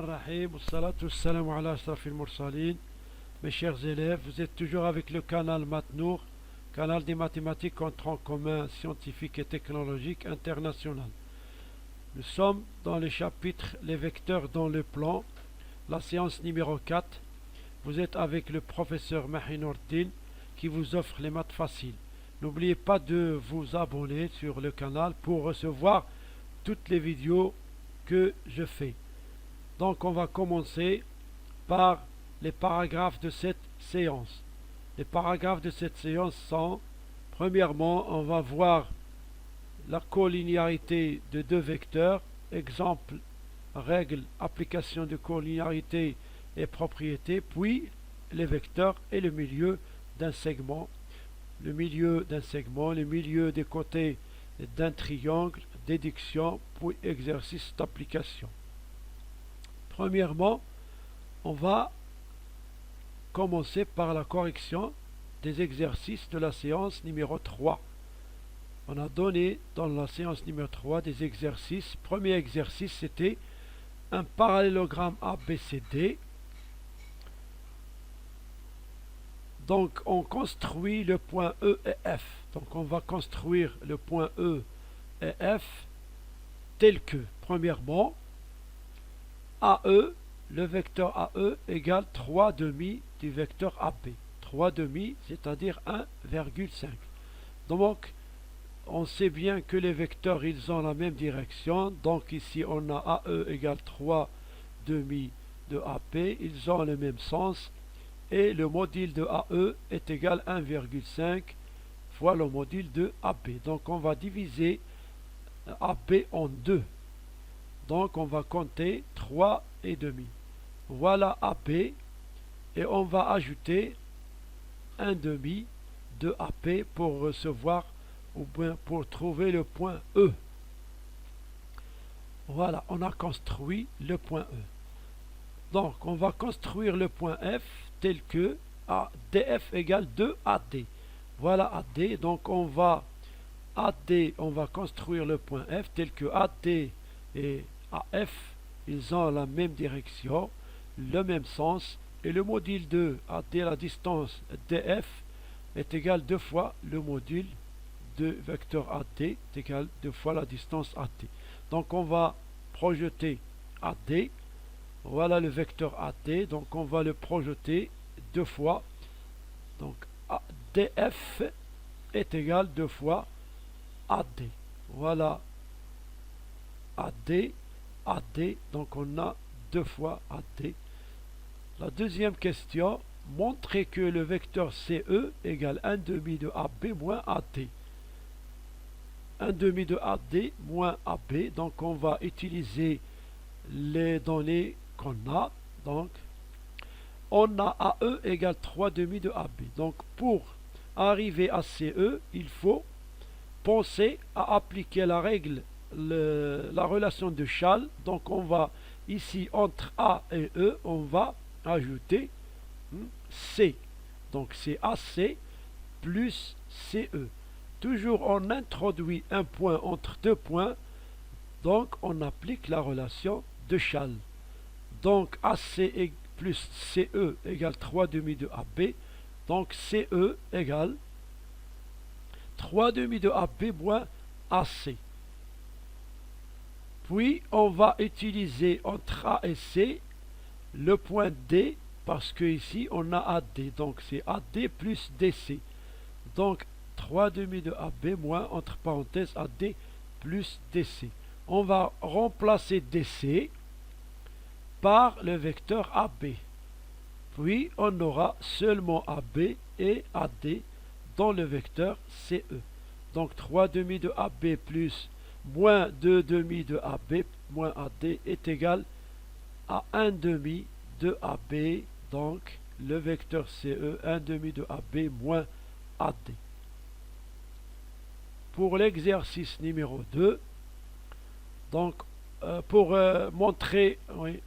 Rahim, salatu salam ala ashrafil mursalin. Mes chers élèves, vous êtes toujours avec le canal Matnour, canal des mathématiques en tronc commun scientifique et technologique international. Nous sommes dans le chapitre Les vecteurs dans le plan, la séance numéro 4. Vous êtes avec le professeur Mahi Noordin qui vous offre les maths faciles. N'oubliez pas de vous abonner sur le canal pour recevoir toutes les vidéos que je fais. Donc on va commencer par les paragraphes de cette séance. Les paragraphes de cette séance sont, premièrement, on va voir la collinéarité de deux vecteurs, exemple, règle, application de collinéarité et propriété, puis les vecteurs et le milieu d'un segment, le milieu des côtés d'un triangle, déduction, puis exercice d'application. Premièrement, on va commencer par la correction des exercices de la séance numéro 3. On a donné dans la séance numéro 3 des exercices. Premier exercice, c'était un parallélogramme ABCD. Donc, on construit le point E et F. Donc, on va construire le point E et F tel que, premièrement, AE, le vecteur AE égale 3 demi du vecteur AB. 3 demi, c'est-à-dire 1,5. Donc, on sait bien que les vecteurs, ils ont la même direction. Donc, ici, on a AE égale 3 demi de AB. Ils ont le même sens. Et le module de AE est égal à 1,5 fois le module de AB. Donc, on va diviser AB en deux. Donc, on va compter 3 et demi. Voilà AB. Et on va ajouter 1 demi de AB pour recevoir ou bien pour trouver le point E. Voilà, on a construit le point E. Donc, on va construire le point F tel que DF égale 2AD. Voilà AD. Donc, on va construire le point F tel que AD et AF, ils ont la même direction, le même sens, et le module de AD, la distance DF, est égal 2 fois le module de vecteur AD, est égal 2 fois la distance AD. Donc on va projeter AD, voilà le vecteur AD, donc on va le projeter 2 fois, donc DF est égal 2 fois AD. Voilà AD, AD, donc on a 2 fois AD. La deuxième question, montrez que le vecteur CE égale 1 demi de AB moins AD. 1 demi de AD moins AB, donc on va utiliser les données qu'on a. Donc, on a AE égale 3 demi de AB. Donc, pour arriver à CE, il faut penser à appliquer la règle, la relation de Chasles. Donc on va ici entre A et E, on va ajouter C. Donc c'est AC plus CE. Toujours on introduit un point entre deux points, donc on applique la relation de Chasles. Donc AC plus CE égale 3 demi de AB. Donc CE égale 3 demi de AB moins AC. Puis, on va utiliser entre A et C le point D, parce que ici, on a AD. Donc, c'est AD plus DC. Donc, 3 demi de AB moins, entre parenthèses, AD plus DC. On va remplacer DC par le vecteur AB. Puis, on aura seulement AB et AD dans le vecteur CE. Donc 3 demi de AB plus moins 2 demi de AB moins AD est égal à 1 demi de AB. Donc le vecteur CE, 1 demi de AB moins AD. Pour l'exercice numéro 2, donc pour montrer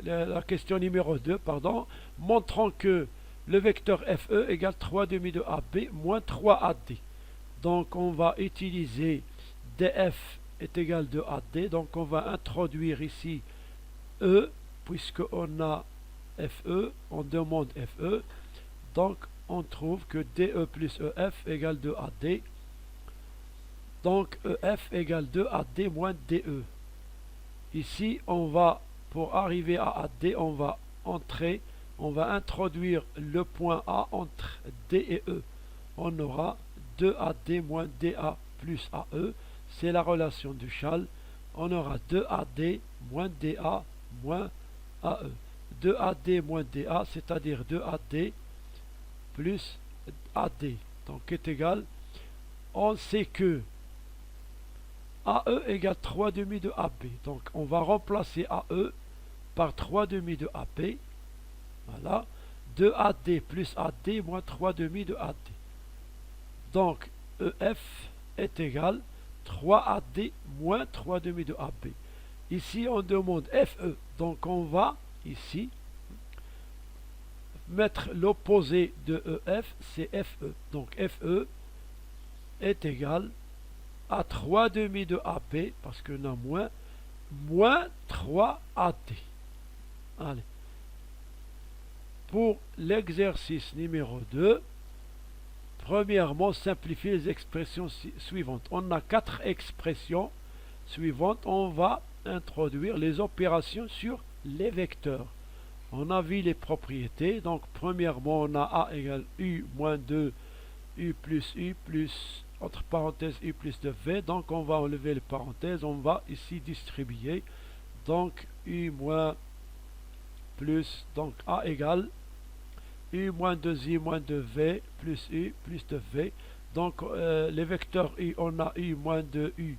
la question numéro 2, pardon, montrons que le vecteur FE égale 3 demi de AB moins 3 AD. Donc on va utiliser DF est égal de AD. Donc on va introduire ici E puisqu'on a FE, on demande FE, donc on trouve que DE plus EF égale 2AD. Donc EF égale 2AD moins DE. Ici, on va, pour arriver à AD, on va introduire le point A entre D et E. On aura 2AD moins DA plus AE. C'est la relation de Schall. On aura 2AD moins DA moins AE. 2AD moins DA, c'est-à-dire 2AD plus AD. Donc est égal. On sait que AE égale 3 demi de AB. Donc on va remplacer AE par 3 demi de AB. Voilà. 2AD plus AD moins 3 demi de AD. Donc EF est égal 3AD moins 3 demi de AB. Ici on demande FE. Donc on va ici mettre l'opposé de EF, c'est FE. Donc FE est égal à 3 demi de AB, parce qu'on a moins 3 AD. Allez. Pour l'exercice numéro 2, premièrement, simplifier les expressions suivantes. On a 4 expressions suivantes. On va introduire les opérations sur les vecteurs. On a vu les propriétés. Donc, premièrement, on a A égale U moins 2, U plus, entre parenthèses, U plus de V. Donc, on va enlever les parenthèses. On va ici distribuer. Donc, U moins plus, donc A égale U moins 2I moins 2V plus U plus de V. Donc, les vecteurs U, on a U moins 2U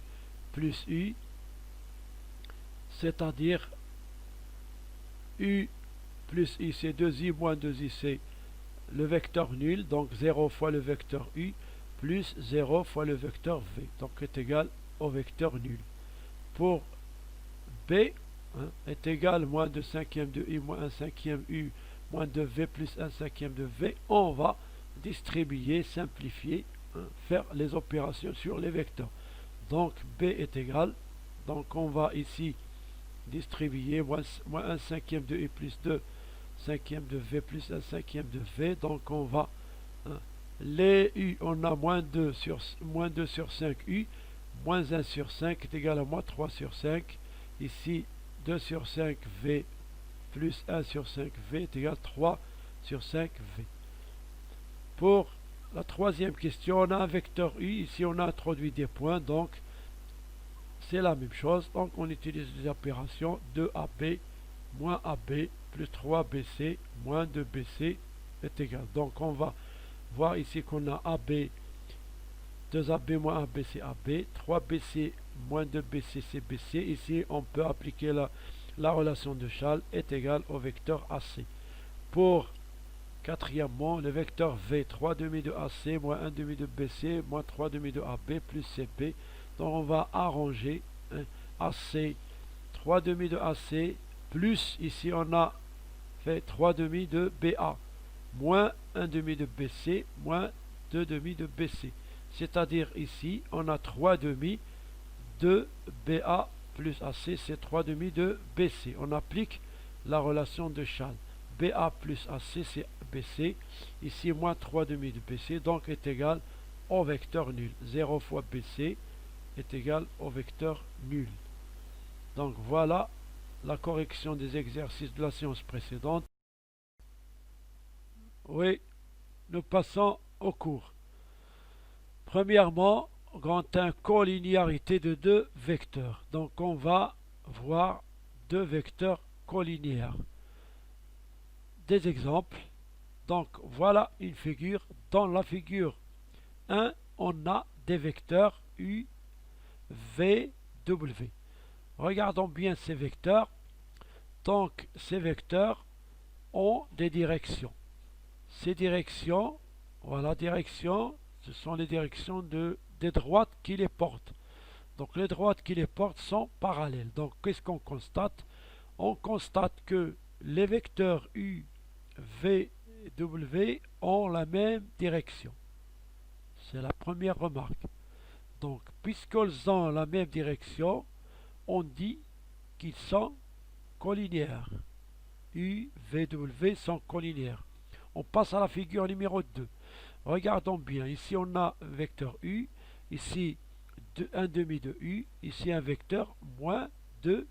plus U. C'est-à-dire U plus I, c'est 2I moins 2I, c'est le vecteur nul. Donc, 0 fois le vecteur U plus 0 fois le vecteur V. Donc, est égal au vecteur nul. Pour B, est égal moins 2 cinquièmes de U moins 1 cinquième U moins 2V plus 1 cinquième de V. On va distribuer, simplifier, faire les opérations sur les vecteurs. Donc B est égal, donc on va ici distribuer moins 1 cinquième de U plus 2 cinquième de V plus 1 cinquième de V. Donc on va, les U, on a moins 2 sur 5 U, moins 1 sur 5 est égal à moins 3 sur 5. Ici, 2 sur 5 V plus 1 sur 5 V est égal à 3 sur 5 V. Pour la troisième question, on a un vecteur U. Ici, on a introduit des points, donc c'est la même chose. Donc, on utilise les opérations 2AB moins AB plus 3BC moins 2BC est égal. Donc, on va voir ici qu'on a AB, 2AB moins AB, c'est AB, 3BC moins 2BC, c'est BC. Ici, on peut appliquer la relation de Schall est égale au vecteur AC. Pour quatrièmement, le vecteur V, 3 demi de AC moins 1 demi de BC moins 3 demi de AB plus CB. Donc on va arranger AC, 3 demi de AC plus, ici on a fait 3 demi de BA moins 1 demi de BC moins 2 demi de BC. C'est-à-dire ici on a 3 demi de BA plus AC, c'est 3 demi de BC. On applique la relation de Schall. BA plus AC, c'est BC. Ici, moins 3 demi de BC, donc est égal au vecteur nul. 0 fois BC est égal au vecteur nul. Donc voilà la correction des exercices de la séance précédente. Oui, nous passons au cours. Premièrement, quand un collinéarité de deux vecteurs. Donc on va voir deux vecteurs collinéaires. Des exemples. Donc voilà une figure. Dans la figure 1, on a des vecteurs U, V, W. Regardons bien ces vecteurs. Donc ces vecteurs ont des directions. Ces directions, voilà, direction, ce sont les directions des droites qui les portent. Donc les droites qui les portent sont parallèles. Donc qu'est-ce qu'on constate? On constate que les vecteurs U, V et W ont la même direction. C'est la première remarque. Donc puisqu'ils ont la même direction, on dit qu'ils sont collinéaires. U, V, W sont collinéaires. On passe à la figure numéro 2. Regardons bien, ici on a vecteur U, ici 1 demi de U, ici un vecteur moins 2U.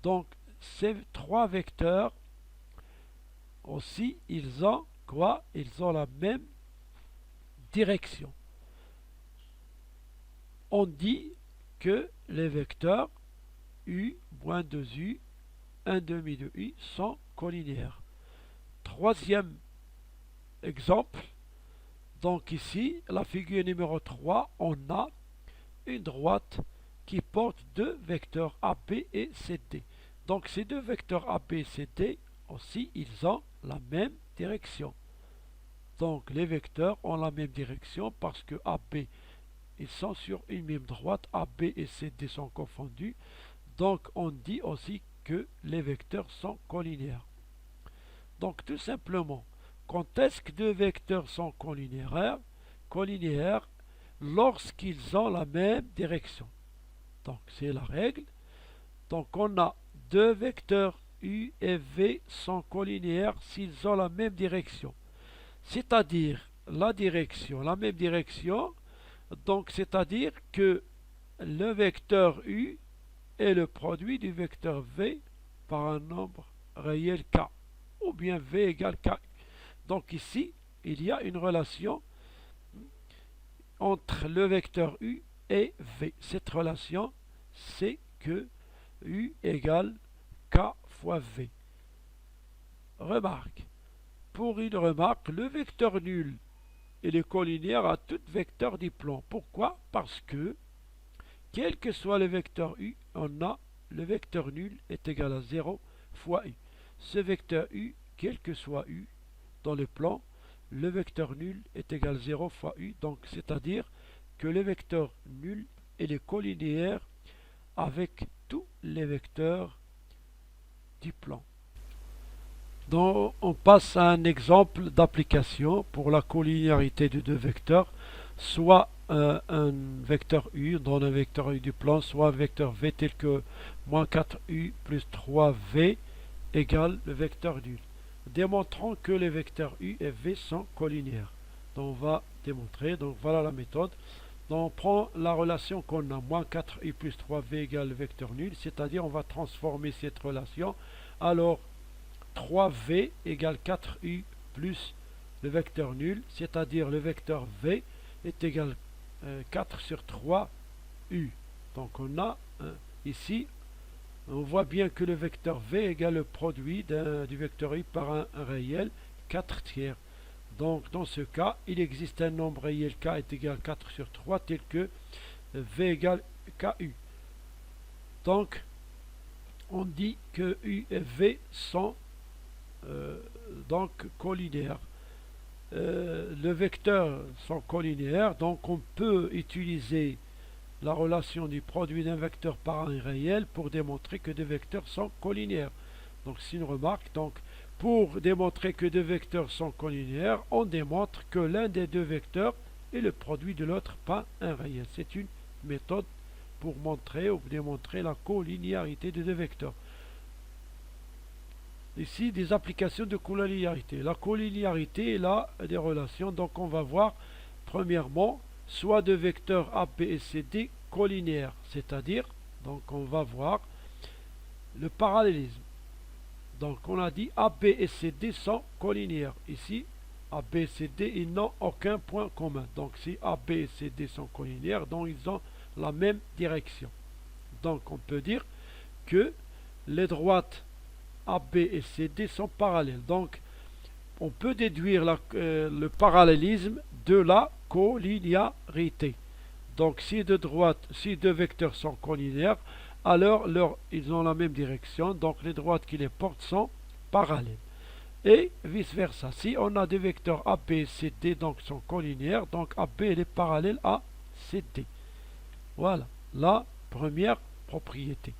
Donc ces trois vecteurs aussi, ils ont quoi? Ils ont la même direction. On dit que les vecteurs U, moins 2U, 1 demi de U sont collinéaires. Troisième exemple, donc ici, la figure numéro 3, on a une droite qui porte deux vecteurs AB et CD. Donc ces deux vecteurs AB et CD aussi, ils ont la même direction. Donc les vecteurs ont la même direction parce que AB, ils sont sur une même droite, AB et CD sont confondus. Donc on dit aussi que les vecteurs sont collinéaires. Donc tout simplement, quand est-ce que deux vecteurs sont collinéaires? Collinéaires lorsqu'ils ont la même direction. Donc c'est la règle. Donc on a deux vecteurs U et V sont collinéaires s'ils ont la même direction. C'est-à-dire la direction, la même direction, donc c'est-à-dire que le vecteur U est le produit du vecteur V par un nombre réel K, ou bien V égale K. Donc ici, il y a une relation entre le vecteur U et V. Cette relation, c'est que U égale K fois V. Remarque, pour une remarque, le vecteur nul il est collinéaire à tout vecteur du plan. Pourquoi? Parce que, quel que soit le vecteur U, on a le vecteur nul est égal à 0 fois U. Ce vecteur U, quel que soit U dans le plan, le vecteur nul est égal à 0 fois U. Donc, c'est-à-dire que le vecteur nul il est collinéaire avec tous les vecteurs du plan. Donc, on passe à un exemple d'application pour la collinéarité de deux vecteurs, soit un vecteur U dans un vecteur U du plan, soit un vecteur V tel que moins 4U plus 3V égale le vecteur nul. Démontrons que les vecteurs U et V sont collinéaires. Donc on va démontrer, donc voilà la méthode. Donc on prend la relation qu'on a, moins 4U plus 3V égale le vecteur nul, c'est-à-dire on va transformer cette relation. Alors 3V égale 4U plus le vecteur nul, c'est-à-dire le vecteur V est égal 4 sur 3U. Donc on a ici, on voit bien que le vecteur V égale le produit du vecteur U par un réel 4 tiers. Donc dans ce cas, il existe un nombre réel K est égal à 4 sur 3 tel que V égale KU. Donc on dit que U et V sont donc collinéaires. Le vecteur sont collinéaires, donc on peut utiliser la relation du produit d'un vecteur par un réel pour démontrer que deux vecteurs sont collinéaires. Donc c'est une remarque. Donc pour démontrer que deux vecteurs sont collinéaires, on démontre que l'un des deux vecteurs est le produit de l'autre par un réel. C'est une méthode pour montrer ou démontrer la collinéarité de deux vecteurs. Ici, des applications de collinéarité. La collinéarité est là des relations. Donc, on va voir, premièrement, soit deux vecteurs A, B et C, D collinéaires. C'est-à-dire, donc, on va voir le parallélisme. Donc, on a dit A, B et C, D sont collinéaires. Ici, A, B et C, D, ils n'ont aucun point commun. Donc, si A, B et C, D sont collinéaires, donc ils ont la même direction. Donc, on peut dire que les droites A, B et C, D sont parallèles. Donc, on peut déduire le parallélisme de la collinéarité. Donc, si deux vecteurs sont collinéaires, alors ils ont la même direction. Donc, les droites qui les portent sont parallèles. Et vice-versa. Si on a des vecteurs A, B et C, D, donc sont collinéaires, donc A, B est parallèle à C, D. Voilà la première propriété.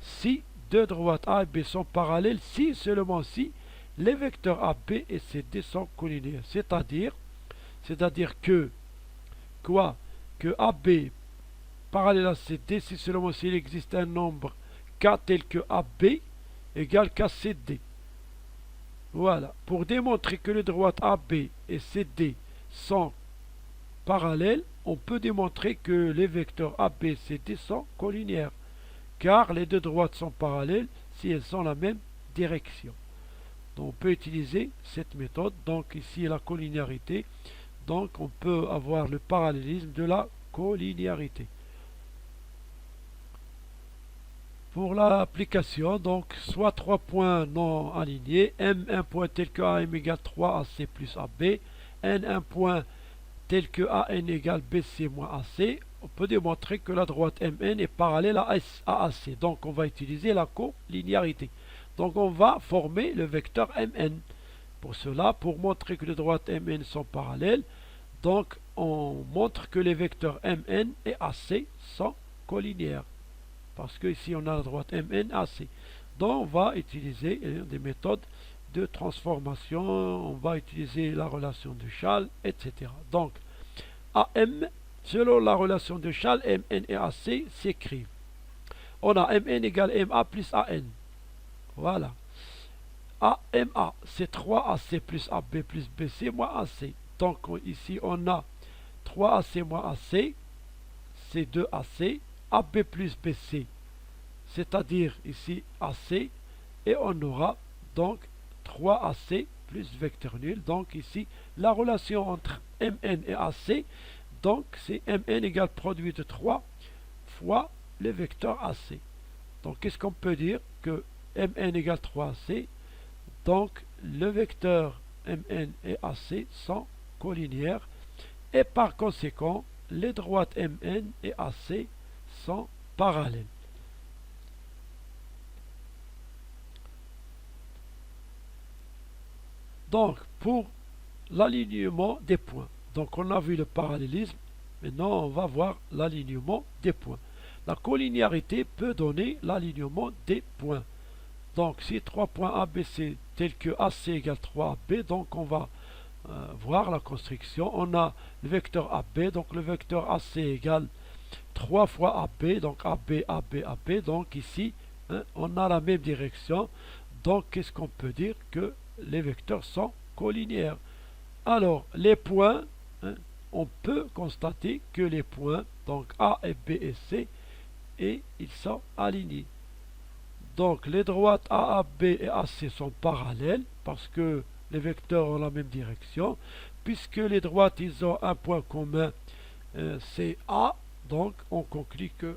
Si deux droites A et B sont parallèles si seulement si les vecteurs A, B et C, D sont collinéaires. C'est-à-dire que quoi? Que AB parallèle à CD si seulement s'il existe un nombre K tel que AB égale KCD. Voilà. Pour démontrer que les droites AB et CD sont parallèles, on peut démontrer que les vecteurs AB et CD sont collinéaires, car les deux droites sont parallèles si elles sont la même direction. Donc on peut utiliser cette méthode. Donc ici la collinéarité. Donc on peut avoir le parallélisme de la collinéarité. Pour l'application, donc soit trois points non alignés, M1 point tel que AM égale 3AC plus AB, N1 point tel que AN égale BC moins AC, on peut démontrer que la droite MN est parallèle à AC. Donc on va utiliser la collinéarité. Donc on va former le vecteur MN. Pour cela, pour montrer que les droites MN sont parallèles, donc on montre que les vecteurs MN et AC sont collinéaires. Parce que ici on a la droite MN, AC. Donc on va utiliser des méthodes de transformation, on va utiliser la relation de Chasles, etc. Donc AM, selon la relation de Chasles, MN et AC s'écrivent. On a MN égale MA plus AN. Voilà. AMA, c'est 3AC plus AB plus BC moins AC. Donc ici on a 3AC moins AC, c'est 2AC, AB plus BC, c'est-à-dire ici AC, et on aura donc 3AC plus vecteur nul. Donc ici, la relation entre MN et AC, donc c'est MN égale produit de 3 fois le vecteur AC. Donc qu'est-ce qu'on peut dire? Que MN égale 3AC, donc le vecteur MN et AC sont collinéaires, et par conséquent, les droites MN et AC sont parallèles. Donc, pour l'alignement des points, donc on a vu le parallélisme, maintenant on va voir l'alignement des points. La collinéarité peut donner l'alignement des points. Donc, si 3 points ABC tels que AC égale 3AB, donc on va voir la construction. On a le vecteur AB, donc le vecteur AC égale 3 fois AB, donc AB, AB, AB. Donc ici, on a la même direction. Donc, qu'est-ce qu'on peut dire? Que les vecteurs sont collinéaires. Alors, les points, on peut constater que les points, donc A, et B et C, et ils sont alignés. Donc, les droites A, B et AC sont parallèles parce que les vecteurs ont la même direction. Puisque les droites, ils ont un point commun, c'est A, donc on conclut que,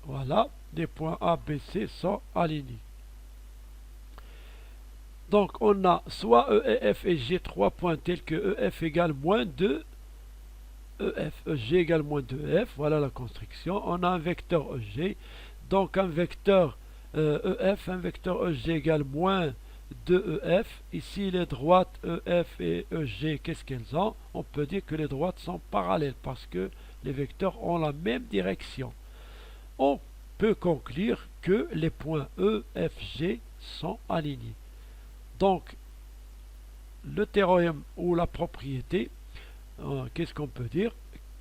voilà, les points A, B, C sont alignés. Donc, on a soit E, et F et G 3 points tels que EF égale moins 2, EF, EG égale moins 2F, voilà la construction. On a un vecteur EG, donc un vecteur EF, un vecteur EG égale moins 2EF. Ici, les droites EF et EG, qu'est-ce qu'elles ont? On peut dire que les droites sont parallèles parce que les vecteurs ont la même direction. On peut conclure que les points E, F, G sont alignés. Donc, le théorème ou la propriété, qu'est-ce qu'on peut dire?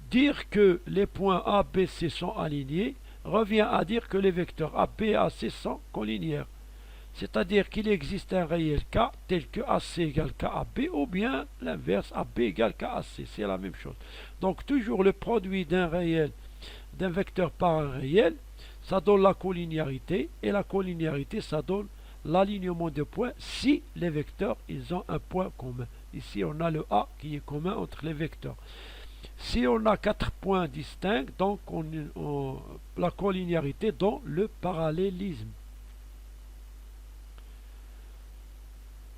Dire que les points A, B, C sont alignés revient à dire que les vecteurs A, B et AC sont collinéaires. C'est-à-dire qu'il existe un réel K tel que AC égale KAB ou bien l'inverse AB égale KAC. C'est la même chose. Donc toujours le produit d'un réel, d'un vecteur par un réel, ça donne la collinéarité, et la collinéarité, ça donne l'alignement de points si les vecteurs ils ont un point commun. Ici on a le A qui est commun entre les vecteurs. Si on a 4 points distincts, donc la collinéarité donne le parallélisme.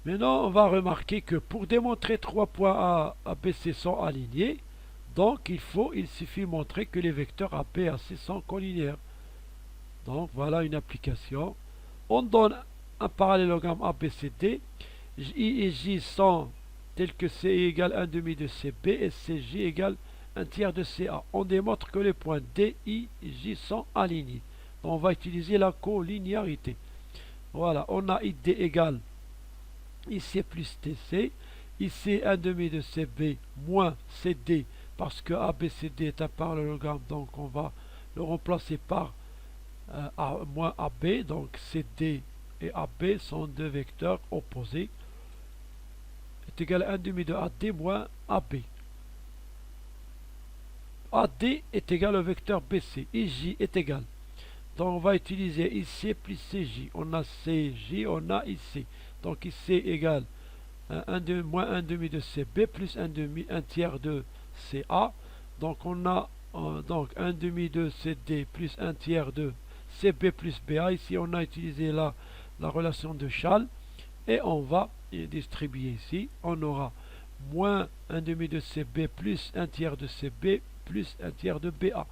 Maintenant, on va remarquer que pour démontrer 3 points A, B, C sont alignés, donc il suffit montrer que les vecteurs A, B et AC sont collinéaires. Donc voilà une application. On donne un parallélogramme ABCD. I et J sont tels que C égale 1 demi de CB et CJ égale 1 tiers de CA. On démontre que les points D, I et J sont alignés. Donc on va utiliser la collinéarité. Voilà, on a ID égale IC plus TC. IC 1 demi de CB moins CD parce que ABCD est un parallélogramme, donc on va le remplacer par moins AB. Donc CD et AB sont deux vecteurs opposés. est égal à 1 demi de AD moins AB. AD est égal au vecteur BC. IJ est égal. Donc on va utiliser IC plus CJ. On a CJ, on a IC. Donc IC égale moins 1 demi de CB plus 1 tiers de CA. Donc on a donc 1 demi de CD plus 1 tiers de CB plus BA. Ici on a utilisé la relation de Schall. Et on va distribuer ici. On aura moins 1 demi de CB plus 1 tiers de CB plus 1 tiers de BA.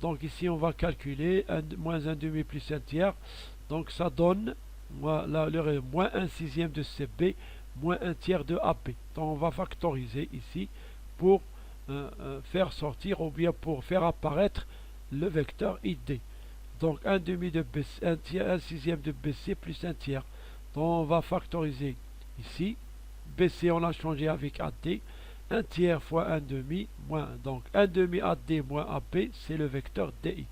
Donc ici on va calculer moins 1 demi plus 1 tiers. Donc ça donne moins 1 sixième de CB moins 1 tiers de AB. Donc on va factoriser ici pour faire sortir ou bien pour faire apparaître le vecteur ID. Donc 1 demi de BC, 1 sixième de BC plus 1 tiers. Donc on va factoriser ici. BC on a changé avec AD. 1 tiers fois 1 demi moins. Donc 1 demi AD moins AB, c'est le vecteur DI.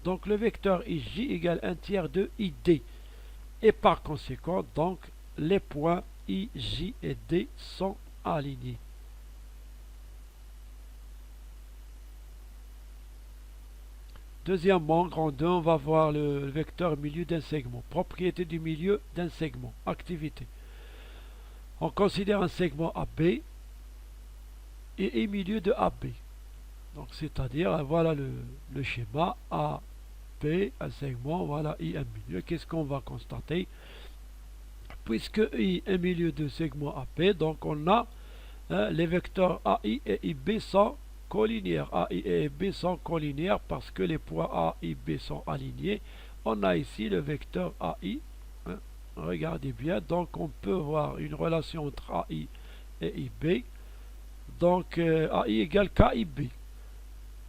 Donc le vecteur IJ égale 1 tiers de ID. Et par conséquent, donc les points IJ et D sont alignés. Deuxièmement, grand 2, on va voir le vecteur milieu d'un segment. Propriété du milieu d'un segment. Activité. On considère un segment AB et milieu de AB. Donc c'est-à-dire, voilà le schéma AB, un segment, voilà I, un milieu. Qu'est-ce qu'on va constater? Puisque I est milieu de segment AB, donc on a les vecteurs AI et IB sont collinéaires. AI et IB sont collinéaires parce que les points A et B sont alignés. On a ici le vecteur AI. Regardez bien, donc on peut voir une relation entre AI et IB. Donc AI égale KIB.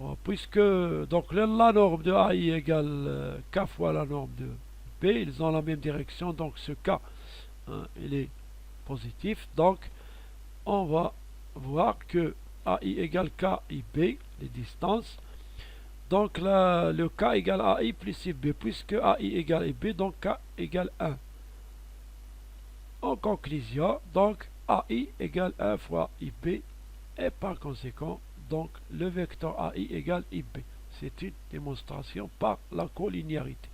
Bon, puisque donc la norme de AI égale K fois la norme de B, ils ont la même direction, donc ce K il est positif. Donc on va voir que AI égale KIB, les distances. Donc là, le K égale AI plus IB, puisque AI égale IB, donc K égale 1. En conclusion, donc AI égale 1 fois IB, et par conséquent, donc le vecteur AI égale IB. C'est une démonstration par la collinéarité.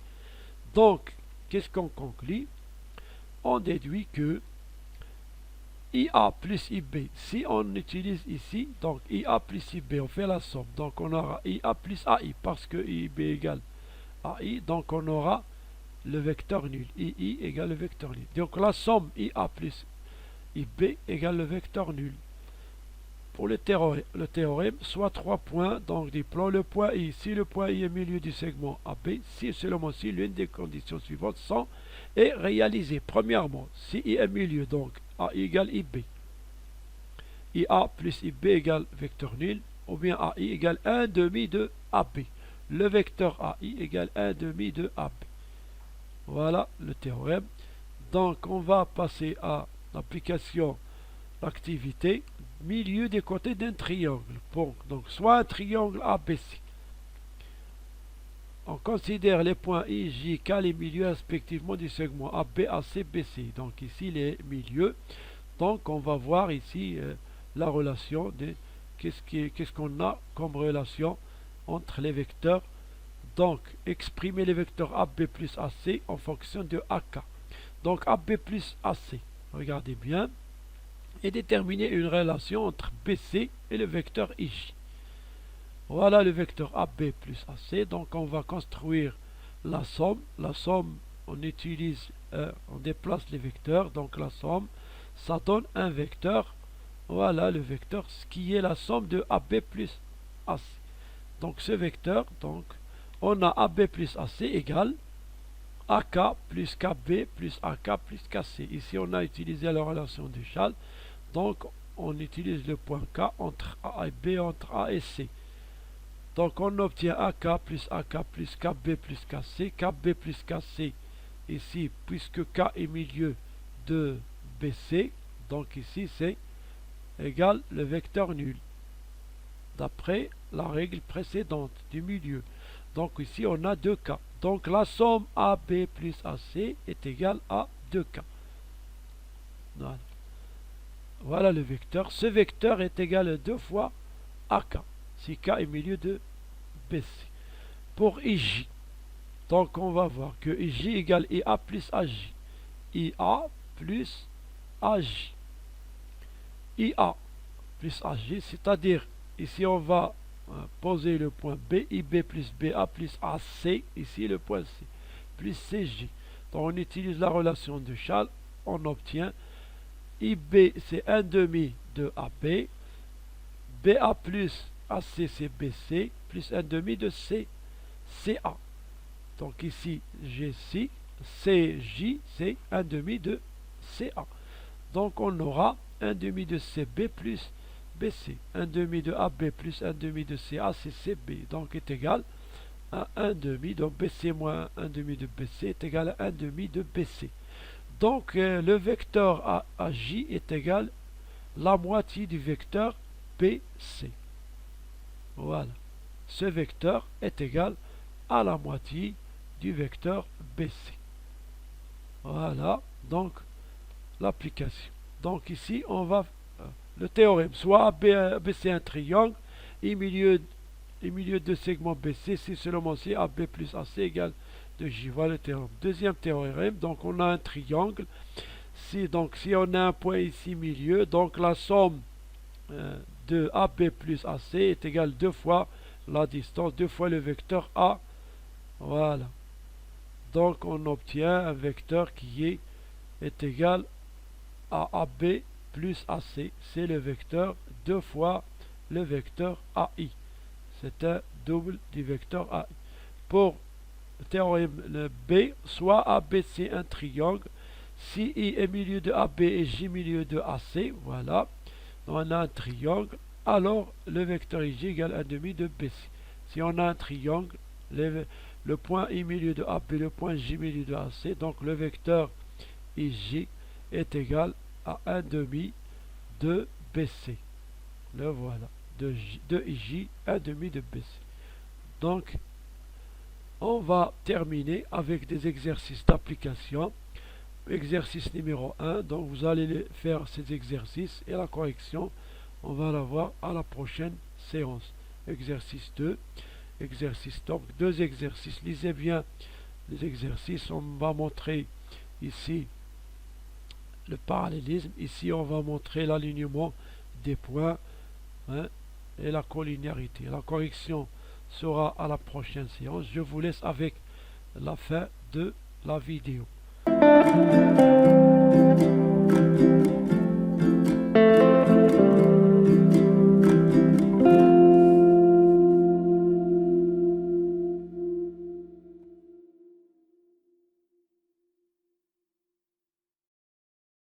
Donc, qu'est-ce qu'on conclut? On déduit que IA plus IB, si on utilise ici, donc IA plus IB, on fait la somme, donc on aura IA plus AI, parce que IB égale AI, donc on aura le vecteur nul, II égale le vecteur nul. Donc la somme IA plus IB égale le vecteur nul. Pour le théorème, soit 3 points, donc des plans, le point I, si le point I est milieu du segment AB, si seulement si l'une des conditions suivantes sont est réalisée. Premièrement, si I est milieu, donc AI égale IB. IA plus IB égale vecteur nul, ou bien AI égale 1 demi de AB. Le vecteur AI égale 1 demi de AB. Voilà le théorème. Donc on va passer à l'application d'activité. Milieu des côtés d'un triangle. Bon, donc soit un triangle ABC. On considère les points I, J, K, les milieux respectivement du segment AB, AC, BC. Donc ici les milieux. Donc on va voir ici la relation de qu'est-ce qu'on a comme relation entre les vecteurs. Donc exprimer les vecteurs AB plus AC en fonction de AK. Donc AB plus AC. Regardez bien. Et déterminer une relation entre BC et le vecteur IJ. Voilà le vecteur AB plus AC. Donc on va construire la somme. La somme, on utilise, on déplace les vecteurs. Donc la somme, ça donne un vecteur. Voilà le vecteur, ce qui est la somme de AB plus AC. Donc ce vecteur, donc on a AB plus AC égale AK plus KB plus AK plus KC. Ici on a utilisé la relation de Schall. Donc, on utilise le point K entre A et B, entre A et C. Donc, on obtient AK plus KB plus KC. KB plus KC, ici, puisque K est milieu de BC, donc ici, c'est égal le vecteur nul, d'après la règle précédente du milieu. Donc, ici, on a 2K. Donc, la somme AB plus AC est égale à 2K. Voilà. Voilà le vecteur. Ce vecteur est égal à 2 fois AK, si K est milieu de BC. Pour IJ, donc on va voir que IJ égale IA plus AJ. IA plus AJ. IA plus AJ, c'est-à-dire, ici on va poser le point B, IB plus BA plus AC, ici le point C, plus CJ. Donc on utilise la relation de Charles, on obtient IB c'est 1 demi de AB, BA plus AC c'est BC, plus 1 demi de CA. Donc ici GC, CJ c'est 1 demi de CA. Donc on aura 1 demi de CB plus BC. 1 demi de AB plus 1 demi de CA, c'est CB. Donc est égal à 1 demi. Donc BC moins 1 demi de BC est égal à 1 demi de BC. Donc le vecteur AJ est égal à la moitié du vecteur BC. Voilà. Ce vecteur est égal à la moitié du vecteur BC. Voilà. Donc l'application. Donc ici, on va le théorème, soit ABC un triangle, et milieu de segment BC, si seulement si AB plus AC égale 2J. Voilà le théorème. Deuxième théorème, donc on a un triangle. Si on a un point ici milieu, donc la somme de AB plus AC est égale 2 fois la distance, 2 fois le vecteur A. Voilà. Donc on obtient un vecteur qui est égal à AB plus AC, c'est le vecteur 2 fois le vecteur AI. C'est un double du vecteur AI. Pour le théorème B, soit ABC un triangle, si I est milieu de AB et J milieu de AC, voilà, on a un triangle, alors le vecteur IJ égale 1 demi de BC. Si on a un triangle, le point I milieu de AB, le point J milieu de AC, donc le vecteur IJ est égal à 1 demi de BC. Le voilà. De IJ, 1 demi de BC. Donc, on va terminer avec des exercices d'application. Exercice numéro 1. Donc, vous allez faire ces exercices et la correction, on va la voir à la prochaine séance. Exercice 2. Exercice, donc, 2 exercices. Lisez bien les exercices. On va montrer ici le parallélisme. Ici, on va montrer l'alignement des points et la collinéarité. La correction sera à la prochaine séance. Je vous laisse avec la fin de la vidéo.